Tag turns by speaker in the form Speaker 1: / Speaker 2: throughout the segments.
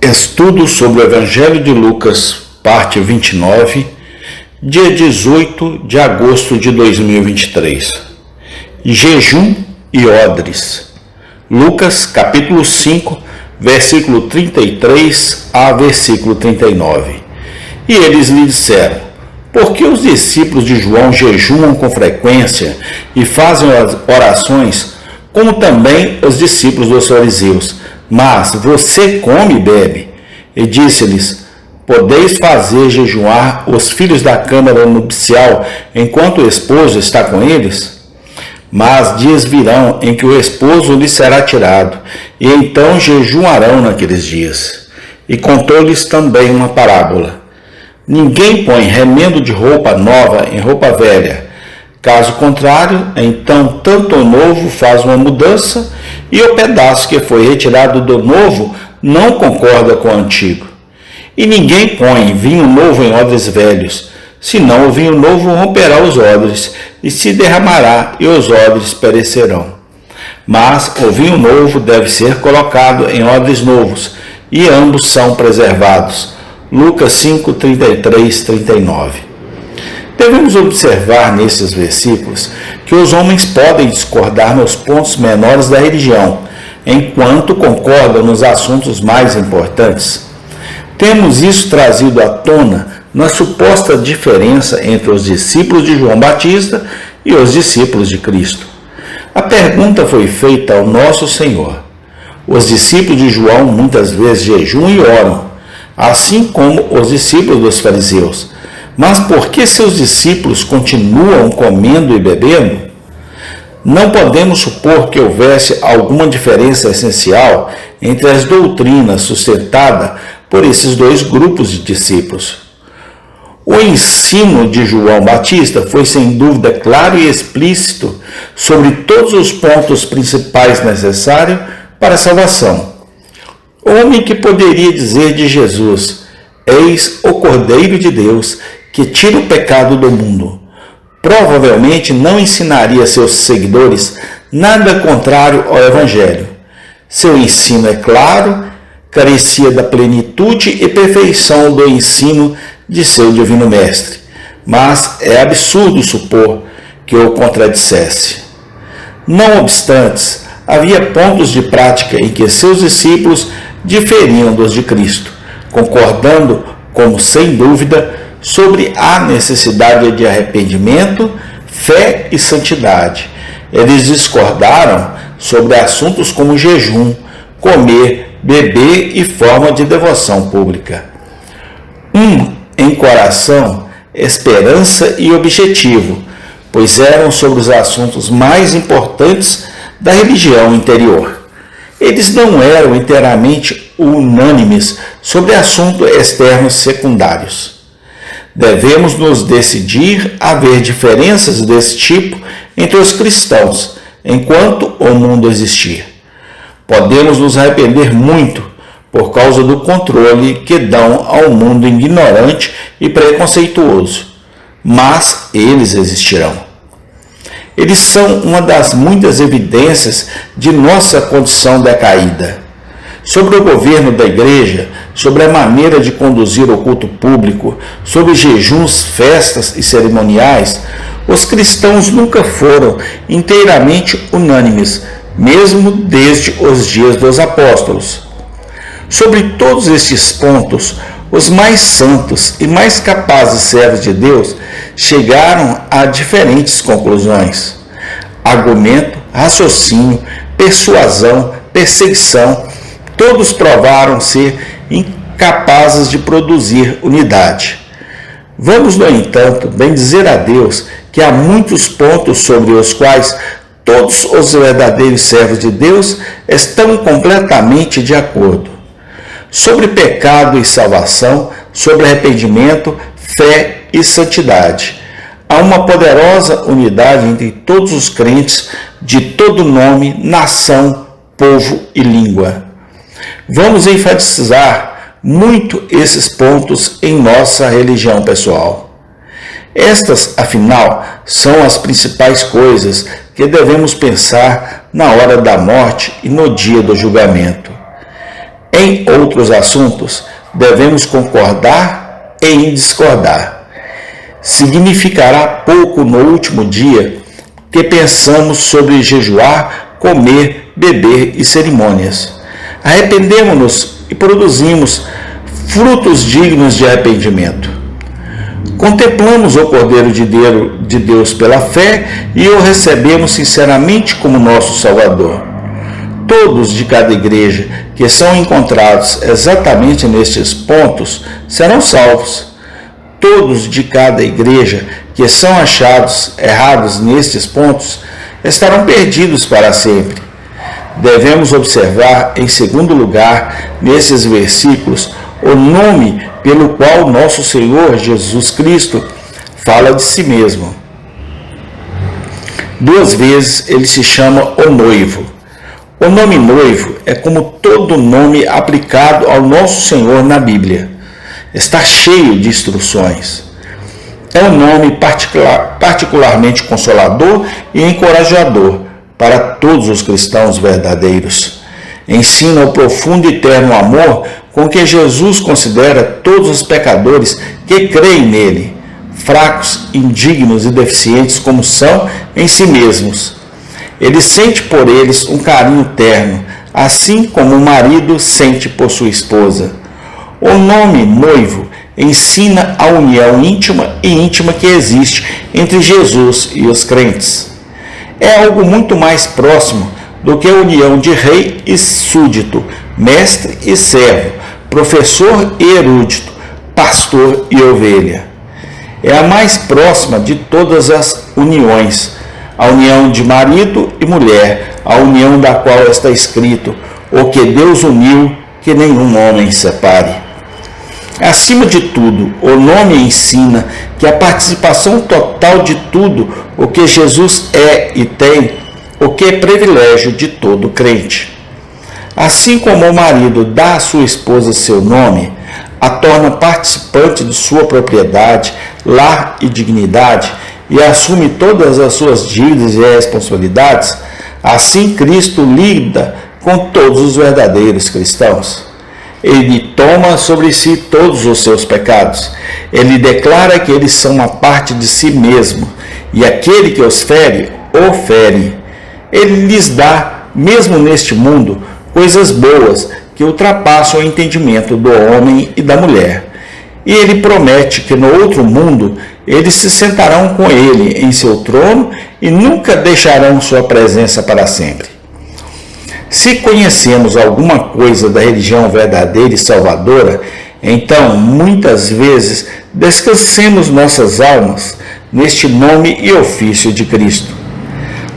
Speaker 1: Estudo sobre o Evangelho de Lucas, parte 29, dia 18 de agosto de 2023. Jejum e odres. Lucas, capítulo 5, versículo 33 a versículo 39. E eles lhe disseram: por que os discípulos de João jejuam com frequência e fazem orações, como também os discípulos dos fariseus? Mas você come e bebe. E disse-lhes: podeis fazer jejuar os filhos da câmara nupcial enquanto o esposo está com eles? Mas dias virão em que o esposo lhes será tirado, e então jejuarão naqueles dias. E contou-lhes também uma parábola: ninguém põe remendo de roupa nova em roupa velha. Caso contrário, então tanto o novo faz uma mudança, e o pedaço que foi retirado do novo não concorda com o antigo. E ninguém põe vinho novo em odres velhos, senão o vinho novo romperá os odres, e se derramará, e os odres perecerão. Mas o vinho novo deve ser colocado em odres novos, e ambos são preservados. Lucas 5, 33, 39. Devemos observar nesses versículos que os homens podem discordar nos pontos menores da religião, enquanto concordam nos assuntos mais importantes. Temos isso trazido à tona na suposta diferença entre os discípulos de João Batista e os discípulos de Cristo. A pergunta foi feita ao nosso Senhor. Os discípulos de João muitas vezes jejuam e oram, assim como os discípulos dos fariseus. Mas por que seus discípulos continuam comendo e bebendo? Não podemos supor que houvesse alguma diferença essencial entre as doutrinas sustentadas por esses dois grupos de discípulos. O ensino de João Batista foi sem dúvida claro e explícito sobre todos os pontos principais necessários para a salvação. O homem que poderia dizer de Jesus: eis o Cordeiro de Deus que tira o pecado do mundo, provavelmente não ensinaria a seus seguidores nada contrário ao Evangelho. Seu ensino é claro, carecia da plenitude e perfeição do ensino de seu divino mestre, mas é absurdo supor que o contradissesse. Não obstante, havia pontos de prática em que seus discípulos diferiam dos de Cristo, concordando, como sem dúvida, sobre a necessidade de arrependimento, fé e santidade. Eles discordaram sobre assuntos como jejum, comer, beber e forma de devoção pública. Em coração, esperança e objetivo, pois eram sobre os assuntos mais importantes da religião interior. Eles não eram inteiramente unânimes sobre assuntos externos secundários. Devemos nos decidir a ver diferenças desse tipo entre os cristãos, enquanto o mundo existir. Podemos nos arrepender muito por causa do controle que dão ao mundo ignorante e preconceituoso, mas eles existirão. Eles são uma das muitas evidências de nossa condição decaída. Sobre o governo da igreja, sobre a maneira de conduzir o culto público, sobre jejuns, festas e cerimoniais, os cristãos nunca foram inteiramente unânimes, mesmo desde os dias dos apóstolos. Sobre todos estes pontos, os mais santos e mais capazes servos de Deus chegaram a diferentes conclusões. Argumento, raciocínio, persuasão, perseguição, todos provaram ser incapazes de produzir unidade. Vamos, no entanto, bendizer a Deus que há muitos pontos sobre os quais todos os verdadeiros servos de Deus estão completamente de acordo. Sobre pecado e salvação, sobre arrependimento, fé e santidade. Há uma poderosa unidade entre todos os crentes de todo nome, nação, povo e língua. Vamos enfatizar muito esses pontos em nossa religião pessoal. Estas, afinal, são as principais coisas que devemos pensar na hora da morte e no dia do julgamento. Em outros assuntos, devemos concordar em discordar. Significará pouco no último dia que pensamos sobre jejuar, comer, beber e cerimônias. Arrependemo-nos e produzimos frutos dignos de arrependimento. Contemplamos o Cordeiro de Deus pela fé e o recebemos sinceramente como nosso Salvador. Todos de cada igreja que são encontrados exatamente nestes pontos serão salvos. Todos de cada igreja que são achados errados nestes pontos estarão perdidos para sempre. Devemos observar, em segundo lugar, nesses versículos, o nome pelo qual nosso Senhor Jesus Cristo fala de si mesmo. 2 vezes ele se chama o noivo. O nome noivo é como todo nome aplicado ao nosso Senhor na Bíblia. Está cheio de instruções. É um nome particularmente consolador e encorajador para todos os cristãos verdadeiros. Ensina o profundo e eterno amor com que Jesus considera todos os pecadores que creem nele, fracos, indignos e deficientes como são em si mesmos. Ele sente por eles um carinho terno, assim como o marido sente por sua esposa. O nome noivo ensina a união íntima que existe entre Jesus e os crentes. É algo muito mais próximo do que a união de rei e súdito, mestre e servo, professor e erudito, pastor e ovelha. É a mais próxima de todas as uniões, a união de marido e mulher, a união da qual está escrito: o que Deus uniu, que nenhum homem separe. Acima de tudo, o nome ensina que a participação total de tudo o que Jesus é e tem, o que é privilégio de todo crente. Assim como o marido dá à sua esposa seu nome, a torna participante de sua propriedade, lar e dignidade, e assume todas as suas dívidas e responsabilidades, assim Cristo lida com todos os verdadeiros cristãos. Ele toma sobre si todos os seus pecados. Ele declara que eles são uma parte de si mesmo, e aquele que os fere, o fere. Ele lhes dá, mesmo neste mundo, coisas boas que ultrapassam o entendimento do homem e da mulher. E ele promete que no outro mundo eles se sentarão com ele em seu trono e nunca deixarão sua presença para sempre. Se conhecemos alguma coisa da religião verdadeira e salvadora, então muitas vezes descansemos nossas almas neste nome e ofício de Cristo.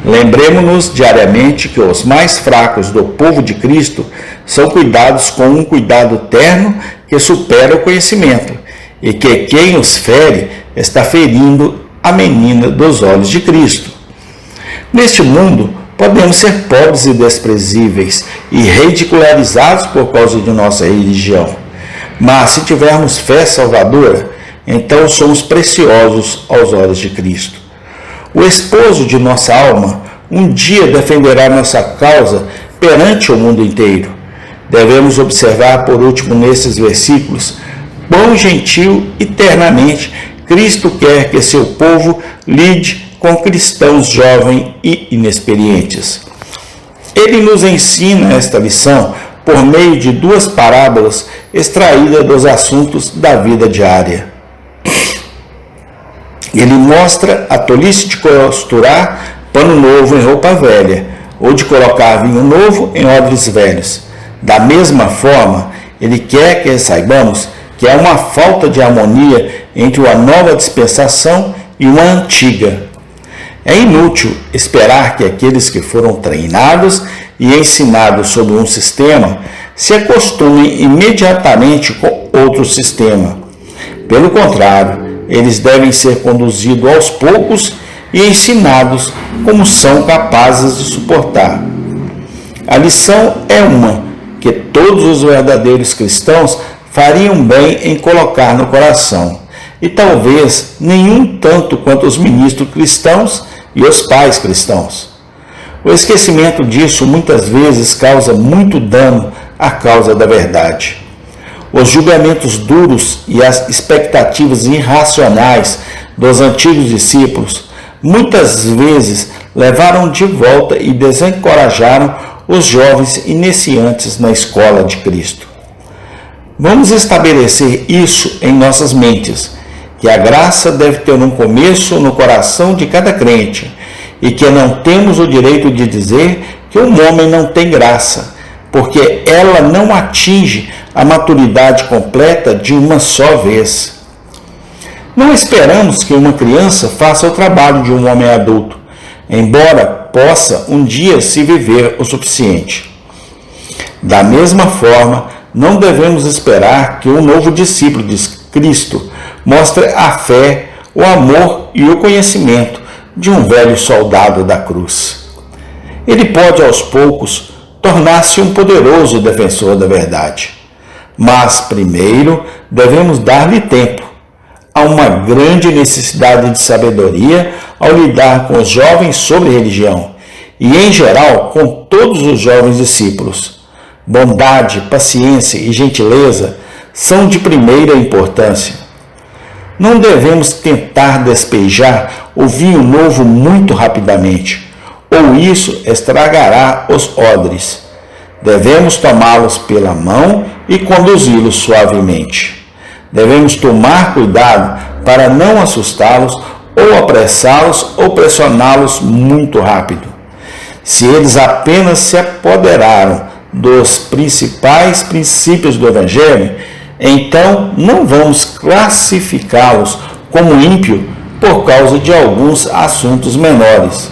Speaker 1: Lembremos-nos diariamente que os mais fracos do povo de Cristo são cuidados com um cuidado terno que supera o conhecimento, e que quem os fere está ferindo a menina dos olhos de Cristo. Neste mundo, podemos ser pobres e desprezíveis e ridicularizados por causa de nossa religião. Mas se tivermos fé salvadora, então somos preciosos aos olhos de Cristo. O esposo de nossa alma um dia defenderá nossa causa perante o mundo inteiro. Devemos observar, por último, nesses versículos, quão gentil e ternamente Cristo quer que seu povo lide com cristãos jovens e inexperientes. Ele nos ensina esta lição por meio de 2 parábolas extraídas dos assuntos da vida diária. Ele mostra a tolice de costurar pano novo em roupa velha, ou de colocar vinho novo em odres velhos. Da mesma forma, ele quer que saibamos que há uma falta de harmonia entre uma nova dispensação e uma antiga. É inútil esperar que aqueles que foram treinados e ensinados sobre um sistema se acostumem imediatamente com outro sistema. Pelo contrário, eles devem ser conduzidos aos poucos e ensinados como são capazes de suportar. A lição é uma que todos os verdadeiros cristãos fariam bem em colocar no coração, e talvez nenhum tanto quanto os ministros cristãos e os pais cristãos. O esquecimento disso muitas vezes causa muito dano à causa da verdade. Os julgamentos duros e as expectativas irracionais dos antigos discípulos muitas vezes levaram de volta e desencorajaram os jovens iniciantes na escola de Cristo. Vamos estabelecer isso em nossas mentes, que a graça deve ter um começo no coração de cada crente e que não temos o direito de dizer que um homem não tem graça, porque ela não atinge a maturidade completa de uma só vez. Não esperamos que uma criança faça o trabalho de um homem adulto, embora possa um dia se viver o suficiente. Da mesma forma, não devemos esperar que um novo discípulo de Cristo mostre a fé, o amor e o conhecimento de um velho soldado da cruz. Ele pode, aos poucos, tornar-se um poderoso defensor da verdade. Mas, primeiro, devemos dar-lhe tempo. Há uma grande necessidade de sabedoria ao lidar com os jovens sobre religião e, em geral, com todos os jovens discípulos. Bondade, paciência e gentileza são de primeira importância. Não devemos tentar despejar o vinho novo muito rapidamente, ou isso estragará os odres. Devemos tomá-los pela mão e conduzi-los suavemente. Devemos tomar cuidado para não assustá-los ou apressá-los ou pressioná-los muito rápido. Se eles apenas se apoderaram dos principais princípios do Evangelho, então não vamos classificá-los como ímpio por causa de alguns assuntos menores.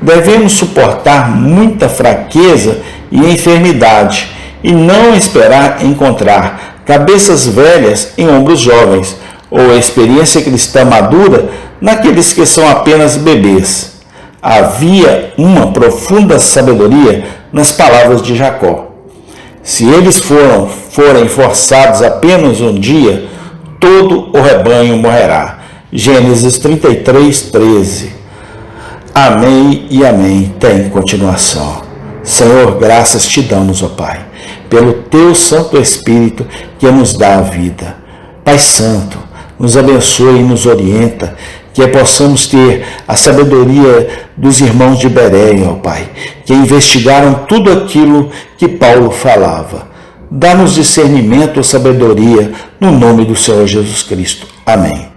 Speaker 1: Devemos suportar muita fraqueza e enfermidade e não esperar encontrar cabeças velhas em ombros jovens ou experiência cristã madura naqueles que são apenas bebês. Havia uma profunda sabedoria nas palavras de Jacó. Se eles forem forçados apenas um dia, todo o rebanho morrerá. Gênesis 33, 13. Amém e amém. Tem continuação. Senhor, graças te damos, ó Pai, pelo teu Santo Espírito que nos dá a vida. Pai Santo, nos abençoe e nos orienta, que possamos ter a sabedoria dos irmãos de Bereia, ó Pai, que investigaram tudo aquilo que Paulo falava. Dá-nos discernimento e sabedoria no nome do Senhor Jesus Cristo. Amém.